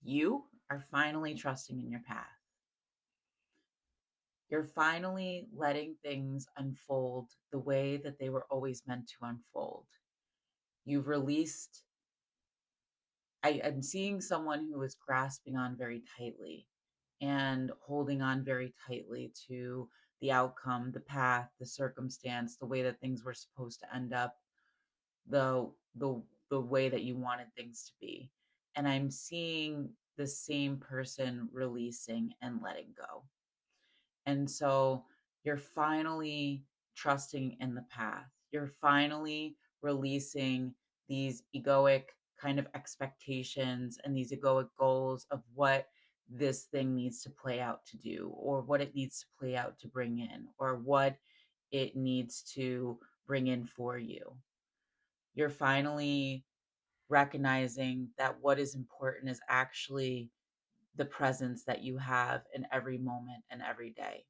You are finally trusting in your path. You're finally letting things unfold the way that they were always meant to unfold. You've released, I'm seeing someone who is grasping on very tightly and holding on very tightly to the outcome, the path, the circumstance, the way that things were supposed to end up, the the the way that you wanted things to be. And I'm seeing the same person releasing and letting go. And so you're finally trusting in the path. You're finally releasing these egoic kind of expectations and these egoic goals of what this thing needs to play out to do, or what it needs to play out to bring in, or what it needs to bring in for you. You're finally recognizing that what is important is actually the presence that you have in every moment and every day,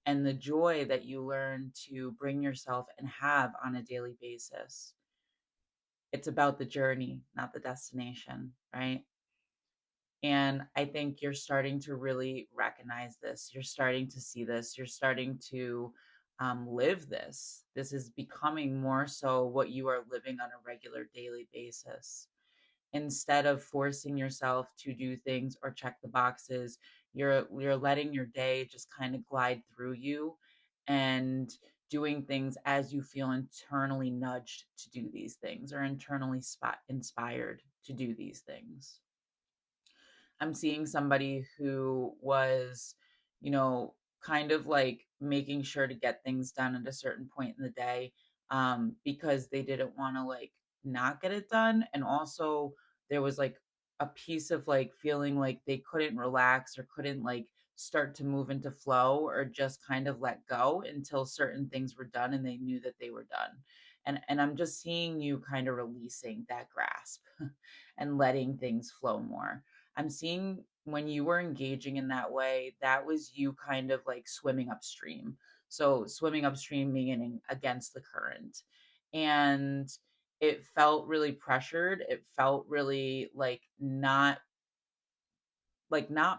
and the joy that you learn to bring yourself and have on a daily basis. It's about the journey, not the destination, right? And I think you're starting to really recognize this. You're starting to see this. You're starting to live this. This is becoming more so what you are living on a regular daily basis. Instead of forcing yourself to do things or check the boxes, you're letting your day just kind of glide through you and doing things as you feel internally nudged to do these things, or internally inspired to do these things. I'm seeing somebody who was, kind of like making sure to get things done at a certain point in the day, because they didn't want to like not get it done. And also, there was like a piece of like feeling like they couldn't relax or couldn't like start to move into flow or just kind of let go until certain things were done and they knew that they were done. And I'm just seeing you kind of releasing that grasp and letting things flow more. I'm seeing when you were engaging in that way, that was you kind of like swimming upstream. So, swimming upstream meaning against the current. And it felt really pressured. It felt really like not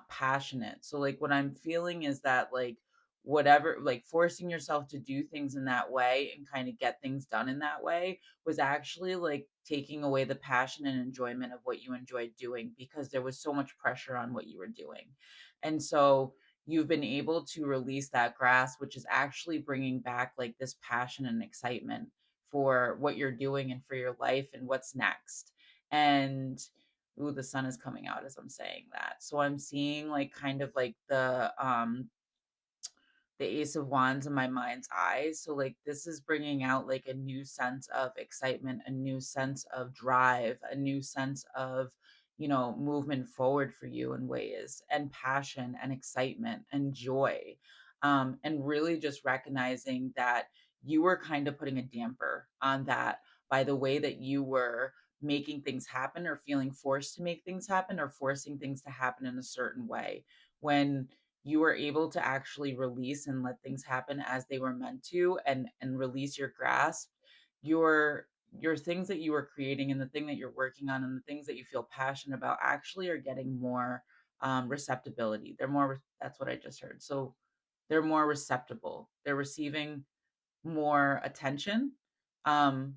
passionate. So like what I'm feeling is that like whatever, like forcing yourself to do things in that way and kind of get things done in that way was actually like taking away the passion and enjoyment of what you enjoyed doing, because there was so much pressure on what you were doing. And so you've been able to release that grasp, which is actually bringing back like this passion and excitement for what you're doing and for your life and what's next. And ooh, the sun is coming out as I'm saying that. So I'm seeing like kind of like the ace of wands in my mind's eye. So like this is bringing out like a new sense of excitement, a new sense of drive, a new sense of, movement forward for you in ways, and passion and excitement and joy. And really just recognizing that you were kind of putting a damper on that by the way that you were making things happen, or feeling forced to make things happen, or forcing things to happen in a certain way, when you were able to actually release and let things happen as they were meant to, and release your grasp. Your things that you were creating, and the thing that you're working on, and the things that you feel passionate about actually are getting more receptibility. That's what I just heard. So they're more receptible. They're receiving more attention. um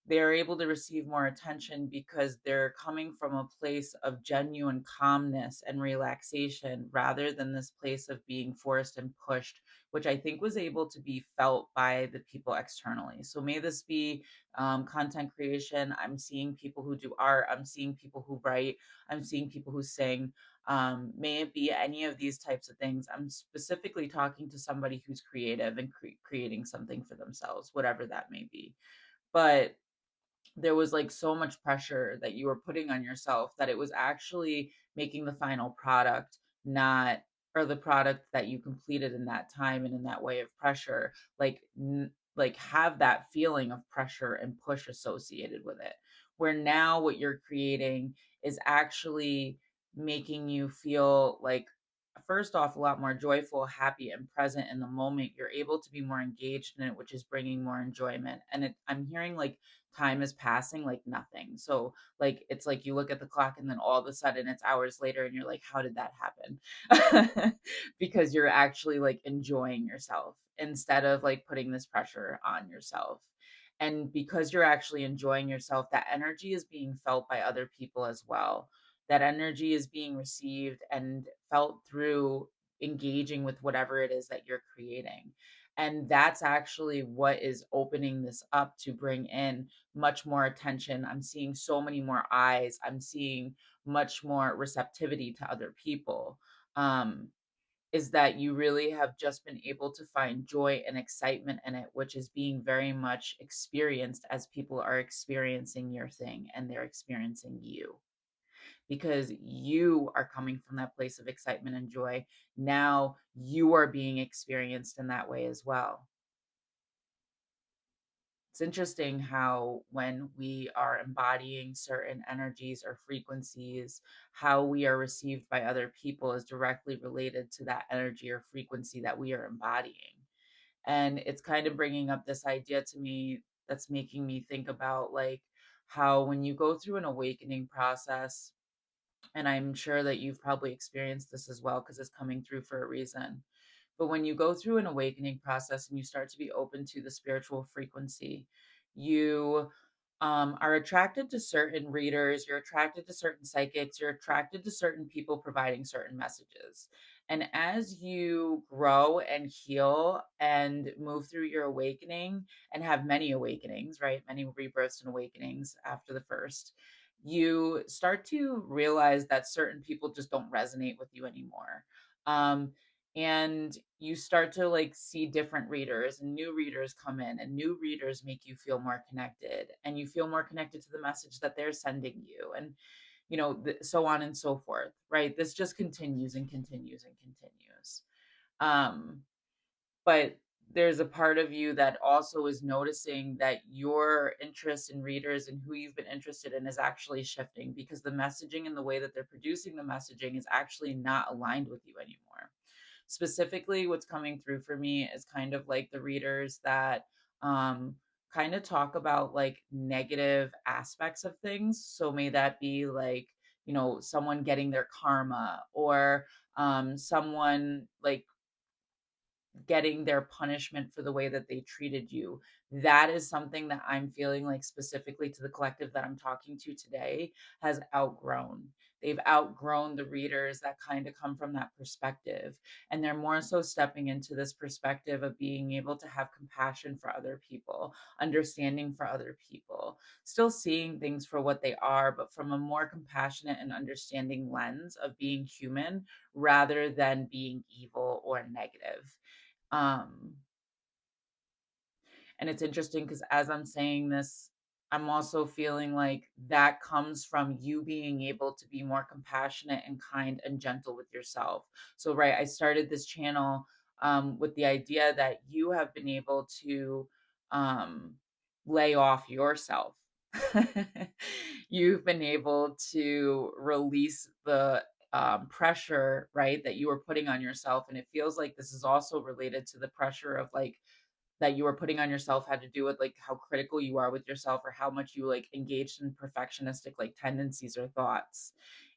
they're able to receive more attention because they're coming from a place of genuine calmness and relaxation, rather than this place of being forced and pushed, which I think was able to be felt by the people externally. So, may this be content creation. I'm seeing people who do art, I'm seeing people who write, I'm seeing people who sing. May it be any of these types of things. I'm specifically talking to somebody who's creative and creating something for themselves, whatever that may be. But there was like so much pressure that you were putting on yourself that it was actually making the final product not, or the product that you completed in that time and in that way of pressure, like have that feeling of pressure and push associated with it, where now what you're creating is actually making you feel like first off, a lot more joyful, happy, and present in the moment. You're able to be more engaged in it, which is bringing more enjoyment. And I'm hearing like time is passing like nothing. So like it's like you look at the clock and then all of a sudden it's hours later and you're like, how did that happen? Because you're actually like enjoying yourself instead of like putting this pressure on yourself. And because you're actually enjoying yourself, that energy is being felt by other people as well. That energy is being received and felt through engaging with whatever it is that you're creating. And that's actually what is opening this up to bring in much more attention. I'm seeing so many more eyes. I'm seeing much more receptivity to other people. Um, is that you really have just been able to find joy and excitement in it, which is being very much experienced as people are experiencing your thing and they're experiencing you because you are coming from that place of excitement and joy. Now you are being experienced in that way as well. It's interesting how when we are embodying certain energies or frequencies, how we are received by other people is directly related to that energy or frequency that we are embodying. And it's kind of bringing up this idea to me that's making me think about like how when you go through an awakening process, and I'm sure that you've probably experienced this as well because it's coming through for a reason. But when you go through an awakening process and you start to be open to the spiritual frequency, you are attracted to certain readers, you're attracted to certain psychics, you're attracted to certain people providing certain messages. And as you grow and heal and move through your awakening and have many awakenings, right? Many rebirths and awakenings after the first, you start to realize that certain people just don't resonate with you anymore. Um, and you start to like see different readers and new readers come in and new readers make you feel more connected and you feel more connected to the message that they're sending you and so on and so forth, right? This just continues and continues and continues. um but there's a part of you that also is noticing that your interest in readers and who you've been interested in is actually shifting because the messaging and the way that they're producing the messaging is actually not aligned with you anymore. Specifically, what's coming through for me is kind of like the readers that um kind of talk about like negative aspects of things. So may that be like, someone getting their karma or someone like getting their punishment for the way that they treated you. That is something that I'm feeling like specifically to the collective that I'm talking to today has outgrown. They've outgrown the readers that kind of come from that perspective. And they're more so stepping into this perspective of being able to have compassion for other people, understanding for other people, still seeing things for what they are, but from a more compassionate and understanding lens of being human rather than being evil or negative. um, and it's interesting because as I'm saying this, I'm also feeling like that comes from you being able to be more compassionate and kind and gentle with yourself. So, right, I started this channel with the idea that you have been able to um, lay off yourself. You've been able to release the pressure, right, that you were putting on yourself. And it feels like this is also related to the pressure of like that you were putting on yourself had to do with like how critical you are with yourself or how much you like engaged in perfectionistic like tendencies or thoughts.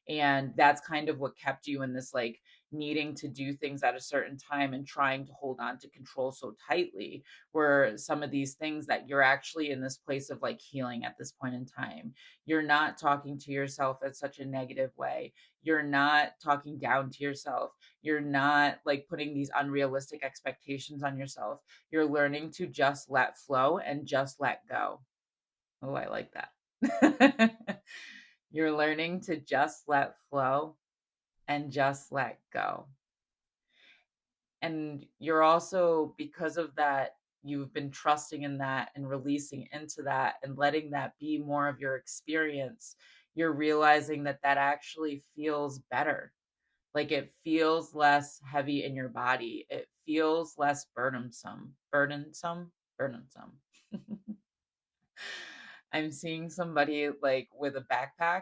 And that's kind of what kept you in this like needing to do things at a certain time and trying to hold on to control so tightly were some of these things that you're actually in this place of like healing at this point in time. You're not talking to yourself in such a negative way. You're not talking down to yourself. You're not like putting these unrealistic expectations on yourself. You're learning to just let flow and just let go. Oh, I like that. You're learning to just let flow and just let go. And you're also, because of that, you've been trusting in that and releasing into that and letting that be more of your experience. You're realizing that that actually feels better. Like it feels less heavy in your body. It feels less burdensome. Burdensome? Burdensome. I'm seeing somebody like with a backpack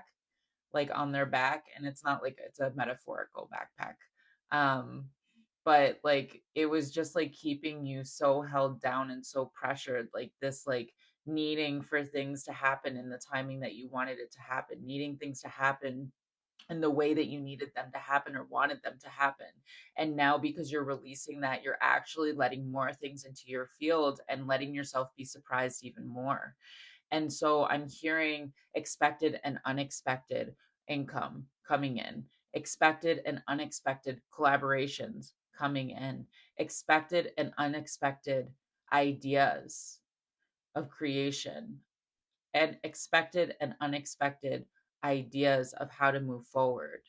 like on their back, and it's not like it's a metaphorical backpack. Um, but like it was just like keeping you so held down and so pressured, like this like needing for things to happen in the timing that you wanted it to happen, needing things to happen in the way that you needed them to happen or wanted them to happen. And now because you're releasing that, you're actually letting more things into your field and letting yourself be surprised even more. And so I'm hearing expected and unexpected income coming in, expected and unexpected collaborations coming in, expected and unexpected ideas of creation, and expected and unexpected ideas of how to move forward.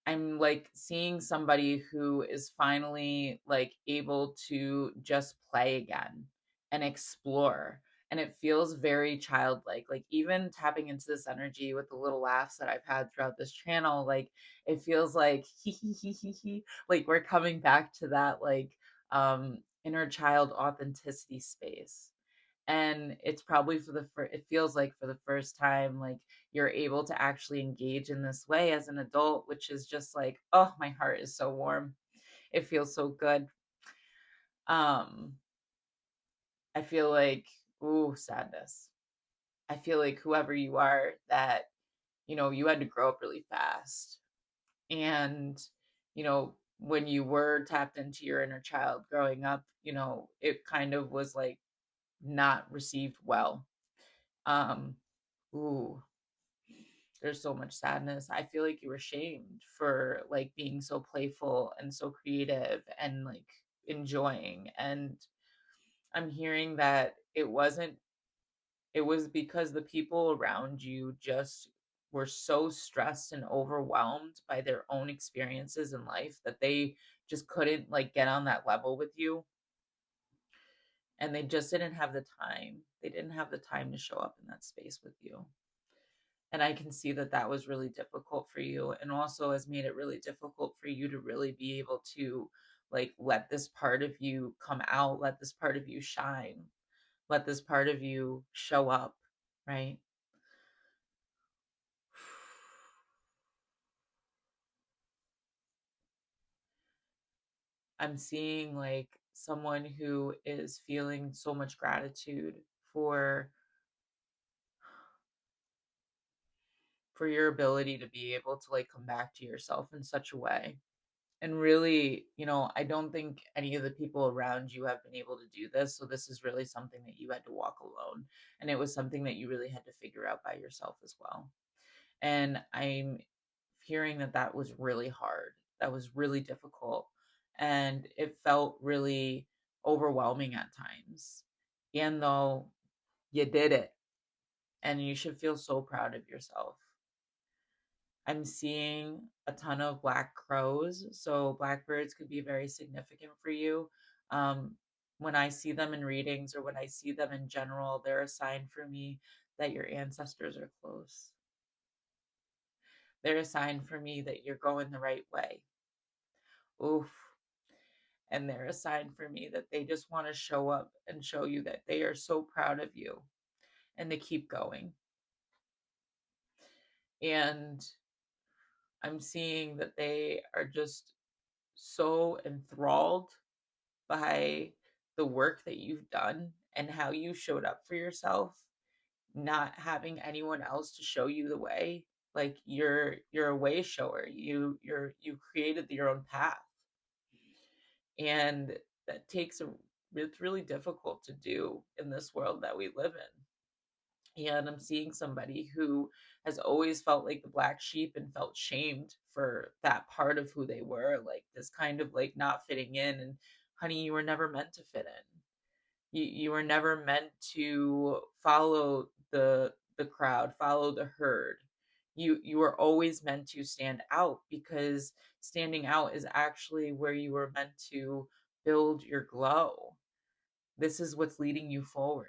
I'm like seeing somebody who is finally like able to just play again and explore. And it feels very childlike. Like even tapping into this energy with the little laughs that I've had throughout this channel, like it feels like he, like we're coming back to that like inner child authenticity space. And it's probably for the it feels like for the first time like you're able to actually engage in this way as an adult, which is just like, oh, my heart is so warm. It feels so good. um I feel like, ooh, sadness. I feel like whoever you are, that you had to grow up really fast. And when you were tapped into your inner child growing up, it kind of was like not received well. um Ooh, there's so much sadness. I feel like you were shamed for like being so playful and so creative and like enjoying. And I'm hearing that it was because the people around you just were so stressed and overwhelmed by their own experiences in life that they just couldn't like get on that level with you, and they just didn't have the time. They didn't have the time to show up in that space with you. And I can see that that was really difficult for you, and also has made it really difficult for you to really be able to like let this part of you come out, let this part of you shine, let this part of you show up, right? I'm seeing like someone who is feeling so much gratitude for for your ability to be able to like come back to yourself in such a way. And really, I don't think any of the people around you have been able to do this. So this is really something that you had to walk alone. And it was something that you really had to figure out by yourself as well. And I'm hearing that that was really hard. That was really difficult. And it felt really overwhelming at times. And though you did it, and you should feel so proud of yourself. I'm seeing a ton of black crows, so blackbirds could be very significant for you. Um, when I see them in readings or when I see them in general, they're a sign for me that your ancestors are close. They're a sign for me that you're going the right way. Oof. And they're a sign for me that they just want to show up and show you that they are so proud of you and they keep going. And I'm seeing that they are just so enthralled by the work that you've done and how you showed up for yourself, not having anyone else to show you the way. Like you're a way shower. You created your own path. And that takes a it's really difficult to do in this world that we live in. And I'm seeing somebody who has always felt like the black sheep and felt shamed for that part of who they were, like this kind of like not fitting in. And honey, you were never meant to fit in. You were never meant to follow the crowd, follow the herd. You were always meant to stand out, because standing out is actually where you were meant to build your glow. This is what's leading you forward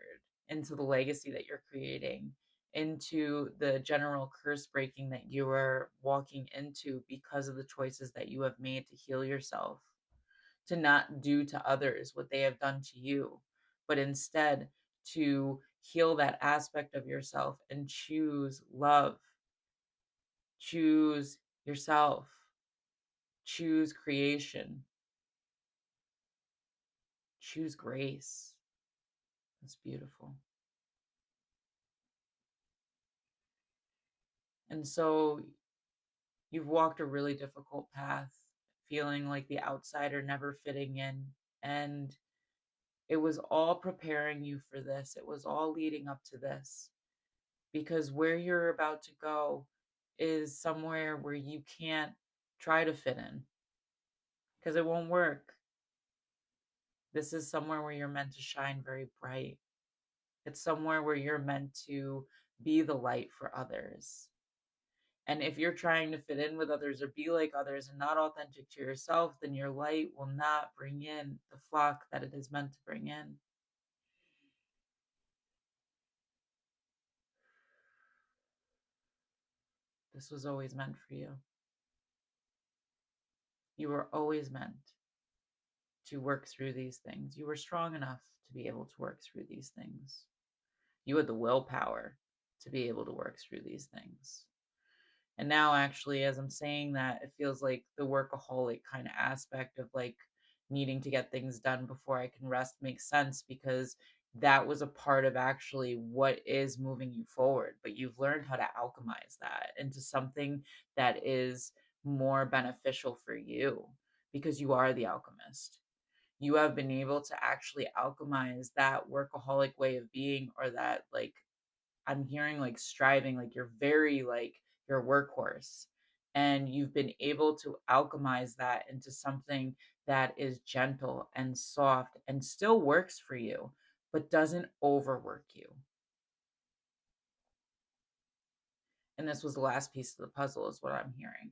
into the legacy that you're creating, into the general curse breaking that you are walking into because of the choices that you have made to heal yourself, to not do to others what they have done to you, but instead to heal that aspect of yourself and choose love, choose yourself, Choose creation. Choose grace. That's beautiful. And so you've walked a really difficult path, feeling like the outsider, never fitting in. And it was all preparing you for this. It was all leading up to this. Because where you're about to go is somewhere where you can't try to fit in because it won't work. This is somewhere where you're meant to shine very bright. It's somewhere where you're meant to be the light for others. And if you're trying to fit in with others or be like others and not authentic to yourself, then your light will not bring in the flock that it is meant to bring in. This was always meant for you. You were always meant to work through these things. You were strong enough to be able to work through these things. You had the willpower to be able to work through these things. And now, actually, as I'm saying that, it feels like the workaholic kind of aspect of like needing to get things done before I can rest makes sense because that was a part of actually what is moving you forward. But you've learned how to alchemize that into something that is more beneficial for you because you are the alchemist. You have been able to actually alchemize that workaholic way of being or that like I'm hearing like striving, like you're very like your workhorse. And you've been able to alchemize that into something that is gentle and soft and still works for you, but doesn't overwork you. And this was the last piece of the puzzle, is what I'm hearing.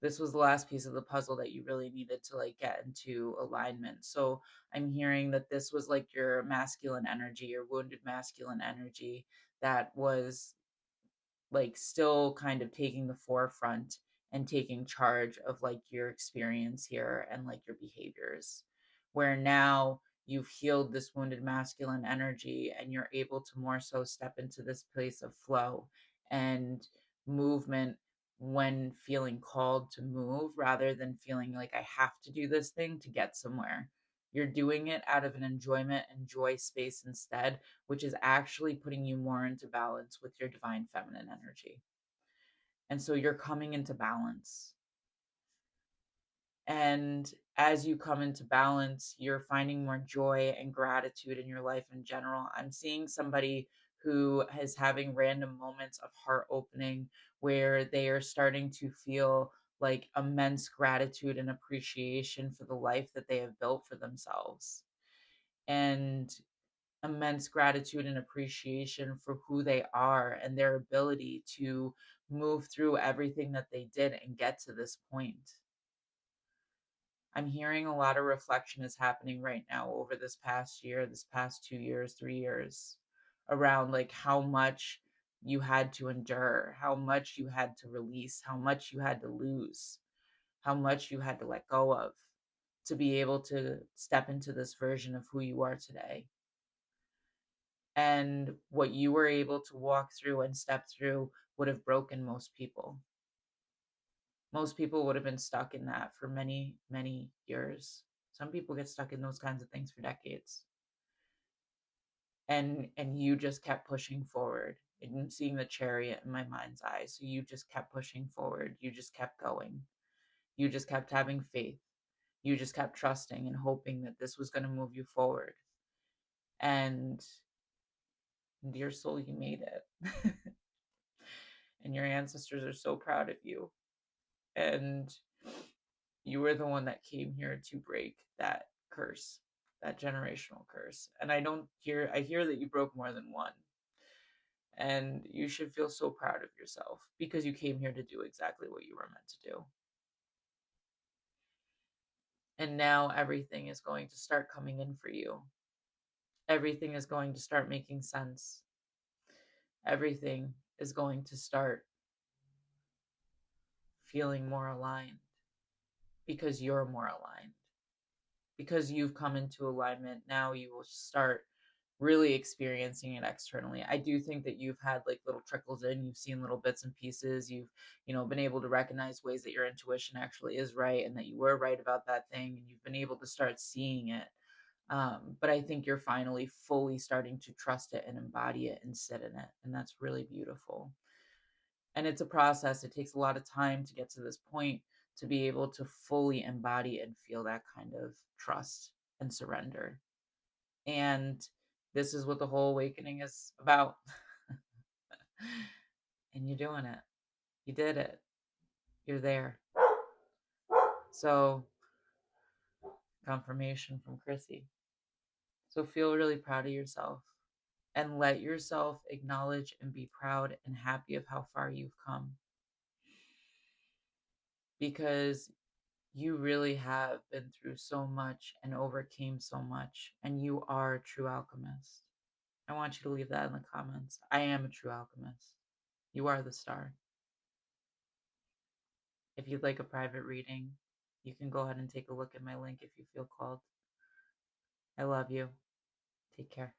This was the last piece of the puzzle that you really needed to like get into alignment. So I'm hearing that this was like your masculine energy, your wounded masculine energy that was like still kind of taking the forefront and taking charge of like your experience here and like your behaviors, where now you've healed this wounded masculine energy and you're able to more so step into this place of flow and movement when feeling called to move rather than feeling like I have to do this thing to get somewhere. You're doing it out of an enjoyment and joy space instead, which is actually putting you more into balance with your divine feminine energy. And so you're coming into balance. And as you come into balance, you're finding more joy and gratitude in your life in general. I'm seeing somebody who is having random moments of heart opening where they are starting to feel like immense gratitude and appreciation for the life that they have built for themselves. And immense gratitude and appreciation for who they are and their ability to move through everything that they did and get to this point. I'm hearing a lot of reflection is happening right now over this past year, this past 2 years, 3 years, around like how much you had to endure, how much you had to release, how much you had to lose, how much you had to let go of to be able to step into this version of who you are today. And what you were able to walk through and step through would have broken most people. Most people would have been stuck in that for many, many years. Some people get stuck in those kinds of things for decades. And you just kept pushing forward and seeing the chariot in my mind's eye. So you just kept pushing forward. You just kept going. You just kept having faith. You just kept trusting and hoping that this was going to move you forward. And dear soul, you made it. And your ancestors are so proud of you. And you were the one that came here to break that curse, that generational curse. And I hear that you broke more than one. And you should feel so proud of yourself because you came here to do exactly what you were meant to do. And now everything is going to start coming in for you. Everything is going to start making sense. Everything is going to start feeling more aligned because you're more aligned. Because you've come into alignment, now you will start really experiencing it externally. I do think that you've had like little trickles in, you've seen little bits and pieces, you've, been able to recognize ways that your intuition actually is right and that you were right about that thing, and you've been able to start seeing it. But I think you're finally fully starting to trust it and embody it and sit in it. And that's really beautiful. And it's a process. It takes a lot of time to get to this point to be able to fully embody and feel that kind of trust and surrender. And this is what the whole awakening is about. And you're doing it. You did it. You're there. So, confirmation from Chrissy. So, feel really proud of yourself and let yourself acknowledge and be proud and happy of how far you've come, because you really have been through so much and overcame so much, and you are a true alchemist. I want you to leave that in the comments. I am a true alchemist. You are the star. If you'd like a private reading, you can go ahead and take a look at my link if you feel called. I love you. Take care.